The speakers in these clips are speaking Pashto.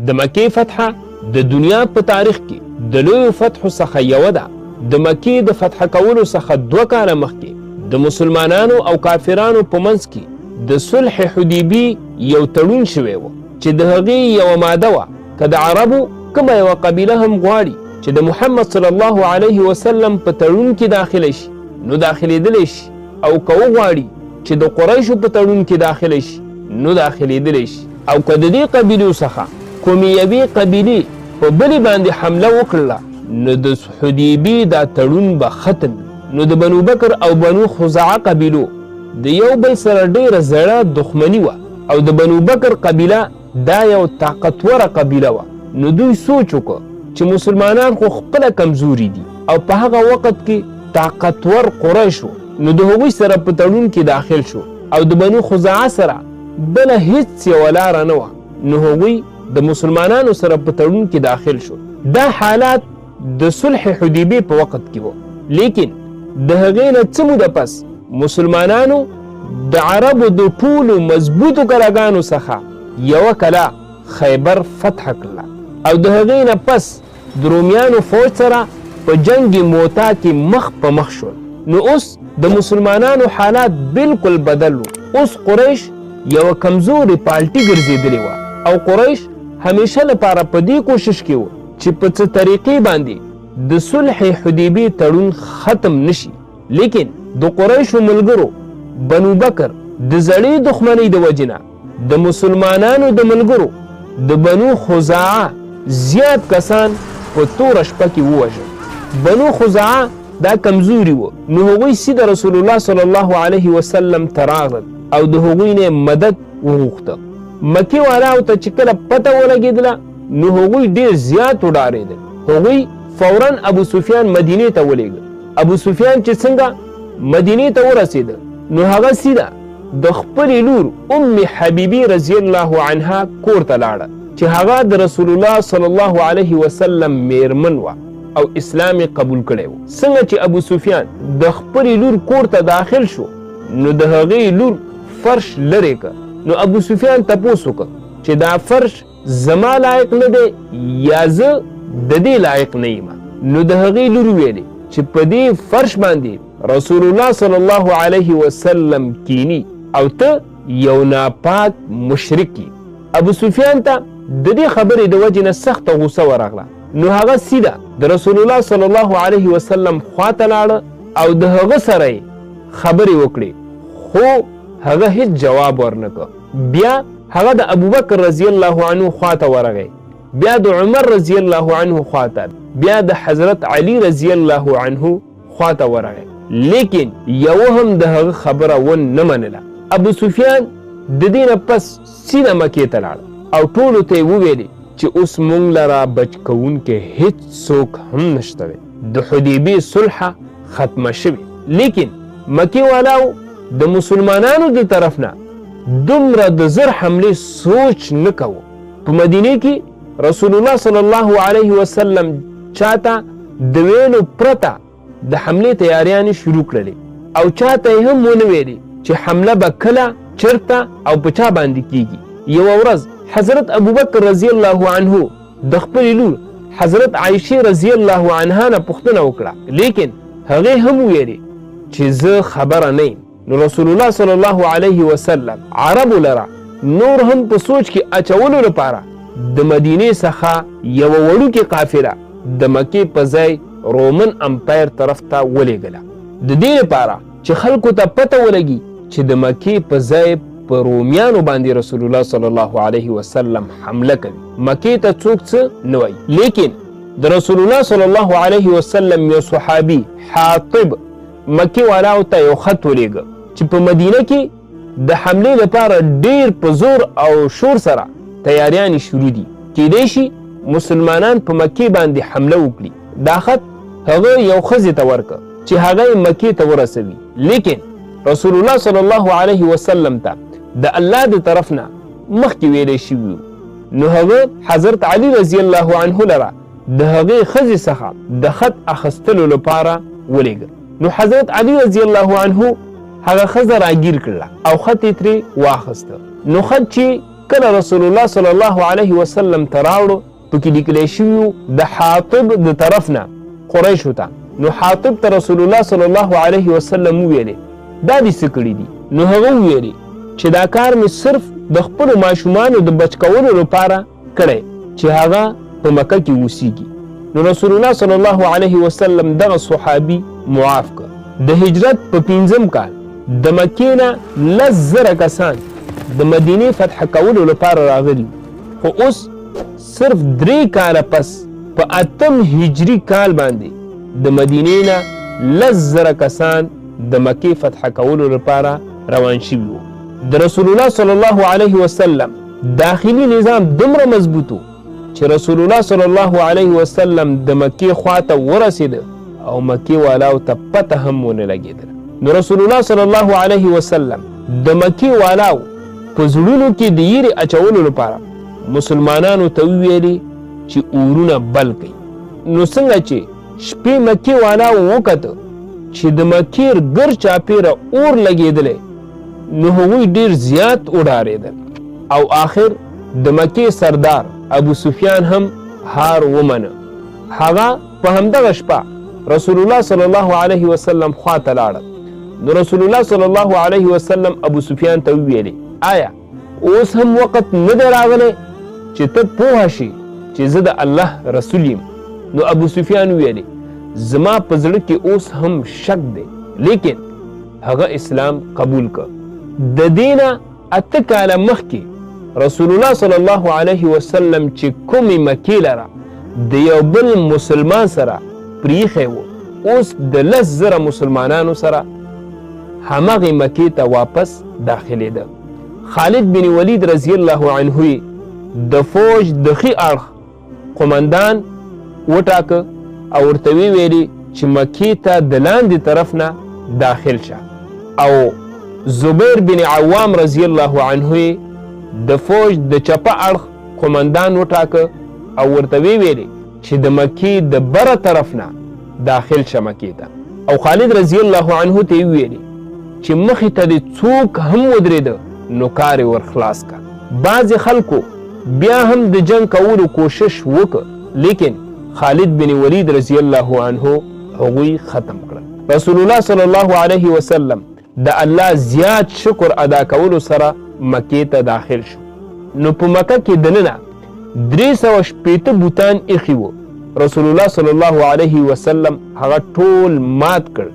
د مکې فتحه د دنیا په تاریخ کې د لویو فتحو څخه یوه ده. د مکې د فتح کولو څخه 2 کاله مخکې د مسلمانانو او کافرانو په منځ کې د صلح حدیبی یو تړون شوی و چې د هغې یوه ماده وه که د عربو کومه یوه قبیله هم غواړي چې د محمد صلی الله علیه وسلم په تړون کې داخله شي نو داخلېدلی شي، او که وغواړي چې د قریشو په تړون کې داخله شي نو داخلېدلی شي. او که د دې قبیلو څخه کومې یوې قبیلې په بلې باندې حمله وکړله نو د حدیبي دا تړون به ختم. نو د بنو بکر او بنو خزاعه قبیلو د یو بل سره ډیره زړه دښمني وه، او د بنو بکر قبیله دا یو طاقتوره قبیله وه. نو دوی سوچ وکړه چې مسلمانان خو خپله کمزوري دي او په هغه وخت کې طاقتور قریش و، نو د هغوی سره په تړون کې داخل شو، او د بنو خزاعه سره بله هیڅ یوه لاره نه وه، نو هغوی د مسلمانانو سره په تړون کې داخل شو. دا حالات د صلح حدیبی په وخت کې و. لیکن د هغې نه څه موده پس مسلمانانو د عربو د ټولو مضبوطو کلاګانو څخه یوه کلا خیبر فتح کړله، او د هغې نه پس د رومیانو فوج سره په جنگ موتا کې مخ په مخ شول. نو اوس د مسلمانانو حالات بالکل بدل و. اوس قریش یوه کمزورې پالټي ګرځېدلې وه، او قریش همیشه لپاره په دې کوشش کې و چې په څه طریقې باندې د صلح حدیبی تړون ختم نشي. لیکن د قریشو ملګرو بنو بکر د زړې دښمنۍ د وجې نه د مسلمانانو د ملګرو د بنو خزاعه زیات کسان په توره شپه کې ووژل. بنو خزاعه دا کمزوري و، نو هغوی سیده رسول الله صلی الله علیه وسلم ته راغلل او د هغوی نه مدد وغوښته. مکې والاو ته چې کله پته ولګېدله نو هغوی ډېر زیات وډارېدل. هغوی فورا ابو سفیان مدینې ته ولېږه. ابو سفیان چې څنګه مدینې ته ورسېده نو هغه سیده د خپلې لور ام حبیبی رضی الله عنها کور ته لاړه چې هغه د رسول الله صلی الله علیه وسلم میرمن وه او اسلام قبول کړی و. څنګه چې ابو سفیان د خپلې لور کور ته داخل شو نو د هغې لور فرش لرې که. نو ابو سفیان تپوس وکړه چې دا فرش زما لایق نه دی یا زه د دې لایق نه یم. نو د هغې لور ویلې چې په دې فرش باندې رسول الله صلی الله علیه وسلم کینی او ته یو ناپاک مشرک یې. ابو سفیان ته د دې خبرې د وجې نه سخته غوسه ورغله. نو هغه سیده د رسول الله صلی الله علیه وسلم خواته لاړه او د هغه سره یې خبرې وکړې، خو هغه هیڅ جواب ورنکړ. بیا هغه د ابوبکر رضی الله عنه خواته ورغی، بیا د عمر رضی الله عنه خواته، بیا د حضرت علی رضی الله عنه خواته ورغی. لیکن یو هم د هغه خبره ونه منله. ابو سفیان د دې نه پس سیده مکې ته لاړ او ټولو ته یې وویلې چې اوس موږ لره بچ کوونکی هیڅ څوک هم نشته دی، د حدیبي صلحه ختمه شوې. لیکن مکې والاو د مسلمانانو د طرف نه دومره د زر حملې سوچ نه کوو. په مدینې کې رسول الله صلی الله علیه وسلم چاته د ویلو پرته د حملې تیاریانې شروع کړلې او چاته یې هم ونه ویلې چې حمله به کله چرته او په چا باندې کیږي. یوه ورځ حضرت ابوبکر رضی الله عنه د خپلې لور حضرت عایشې رضی الله عنها نه پوښتنه وکړه، لیکن هغې هم ویلې چې زه خبره نه یم. نو رسول الله صلی الله علیه وسلم عربو لره نور هم په سوچ کې اچولو لپاره د مدینې څخه یوه وړوکې قافله د مکې په ځای رومن امپایر طرف ته ولېږله، د دې لپاره چې خلکو ته پته ولګي چې د مکې په ځای په رومیانو باندې رسول الله صلی الله علیه وسلم حمله کوي. مکې ته څوک څه نه وایي. لیکن د رسول الله صلی الله علیه وسلم یو صحابي حاطب مکې والاو ته یو خط ولېږه چې په مدینه کې د حملې لپاره ډیر په زور او شور سره تیاریانې شروع دي، کیدای شي مسلمانان په مکې باندې حمله وکړي. دا خط هغه یو ښځې ته ورکړه چې هغه یې مکې ته ورسوي. لیکن رسول الله صلی الله علیه وسلم ته د الله د طرف نه مخکې ویلی شوي، نو هغه حضرت علی رضی الله عنه لره د هغې ښځې څخه د خط اخیستلو لپاره ولېږه. نو حضرت علی رضی الله عنه هغه ښځه راګیر کړله او خط یې ترې واخیسته. نو خط چې کله رسول الله صلی الله علیه وسلم ته راوړو پکې لیکلی شوي د حاطب د طرف نه قریشو ته. نو حاطب ته رسول الله صلی الله علیه وسلم وویلې دا دې څه کړي دي؟ نو هغه وویلې چې دا کار مې صرف د خپلو ماشومانو د بچ کولو لپاره کړی چې هغه په مکه کې اوسیږي. نو رسول الله صلی الله علیه وسلم دغه صحابي معاف کړ. د هجرت په 5م کال د مکې نه 10,000 کسان د مدینې فتح کولو لپاره راغلي، خو اوس صرف 3 کاله پس په 8م هجري کال باندې د مدینې نه 10,000 کسان د مکې فتح کولو لپاره روان شوي وو. د رسول الله صلی الله علیه وسلم داخلي نظام دومره مضبوط و چې رسول الله صلی الله علیه وسلم د مکې خواته ورسېده او مکې والاو ته پته هم ونه لګېدله. نو رسول الله صلی الله علیه وسلم د مکې والاو په زړونو کې د یېرې اچولو لپاره مسلمانانو ته وویلې چې اورونه بل کړي. نو څنګه چې شپې مکې والاو وکته چې د مکې ګر چاپېره اور لګېدلی، نو هغوی ډېر زیات وډارېدل او آخر د مکې سردار ابو سفیان هم هار ومنه. هغه په همدغه شپه رسول الله صلی الله علیه وسلم خواته لاړل. نو رسول الله صلی الله علیه وسلم ابو سفیان ته وویلې آیا اوس هم وخت نه دی راغلی چې ته پوه شي چې زه د الله رسول یم؟ نو ابو سفیان وویلې زما په زړه کې اوس هم شک دی، لیکن هغه اسلام قبول کړ. د دې نه 8 کاله مخکې رسول الله صلی الله علیه وسلم چې کومې مکې لره د یو بل مسلمان سره پریښی و، اوس د 10,000 مسلمانانو سره همغې مکې ته واپس داخلېده. خالد بن ولید رضی الله عنه د فوج د ښي اړخ قمندان وټاکه او ورته ویلي چې مکې ته د لاندې طرف نه داخل شه، او زبیر بن عوام رضی الله عنه د فوج د چپه اړخ قمندان وټاکه او ورته ویلي چې د مکې د بره طرف نه داخل شه مکې ته. او خالد رضی الله عنه ته ویلي چې مخې ته دې څوک هم ودرېده نو کار ور خلاص کا. بعضې خلکو بیا هم د جنگ کولو کوشش وکړ، لیکن خالد بن ولید رضی الله عنه هغوی ختم کړل. رسول الله صلی الله علیه وسلم د الله زیات شکر ادا کولو سره مکې ته داخل شو. نو په مکه کې دننه 380 بوتان ایښي وو. رسول الله صلی الله علیه وسلم هغه ټول مات کړ.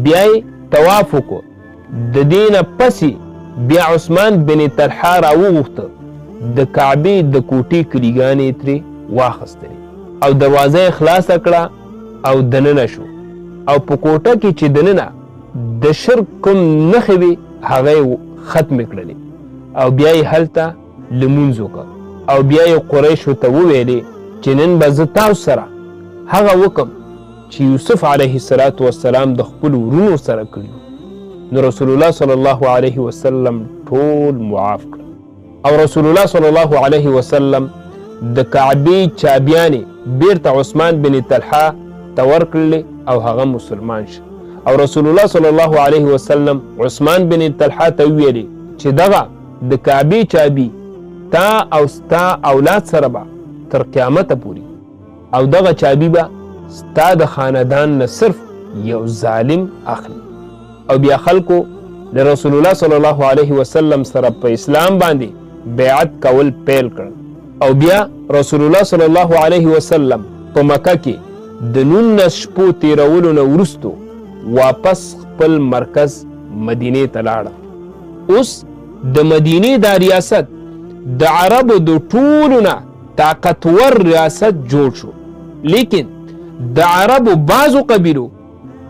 بیا یې طواف وکړو. د دې نه پسې بیا عثمان بن طلحه راوغوښته د کعبې د کوټې کلیګانې ترې واخیستلې او دروازه یې خلاصه کړه او دننه شو. او په کوټه کې چې دننه د شرک کوم نښې وې هغه یې ختمې کړلې او بیا یې هلته لمونځ وکړ او بیا یې قریشو ته وویلې چې نن به زه تاسو سره هغه وکړم چې یوسف علیه السلام د خپلو ورونو سره کړي. نو رسول الله صلی الله علیه وسلم ټول معاف کړ او رسول الله صلی الله علیه وسلم د کعبې چابیانې بیرته عثمان بن طلحه ته ورکړلې او هغه مسلمان شو. او رسول الله صلی الله علیه وسلم عثمان بن طلحه ته ویلي چې دغه د کعبې چابي تا او ستا اولاد سره به تر قیامته پوري او دغه چابي به ستا د خاندان نه صرف یو ظالم اخلي. او بیا خلکو د رسول الله صلی الله علیه وسلم سره په اسلام باندې بیعت کول پیل کړ. او بیا رسول الله صلی الله علیه وسلم په مکه کې د 19 شپو تیرولو نه وروستو واپس خپل مرکز مدینې ته لاړه. اوس د مدینې دا ریاست د عربو د ټولو نه طاقتور ریاست جوړ شو، لیکن د عربو بعضو قبیلو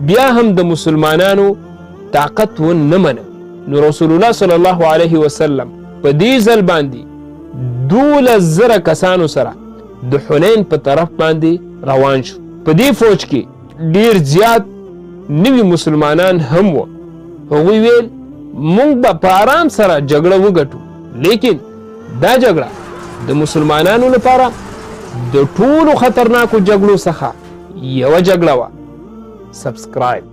بیا هم د مسلمانانو طاقت ونه منه. نو رسول الله صلی الله علیه وسلم په دې ځل باندې 12,000 کسانو سره د حنین په طرف باندې روان شو. په دې فوج کې ډیر زیات نوي مسلمانان هم وو. هغوی ویل مونږ به په آرام سره جګړه وګټو، لیکن دا جګړه د مسلمانانو لپاره د ټولو خطرناکو جګړو څخه یوه جګړه وه. سبسکرایب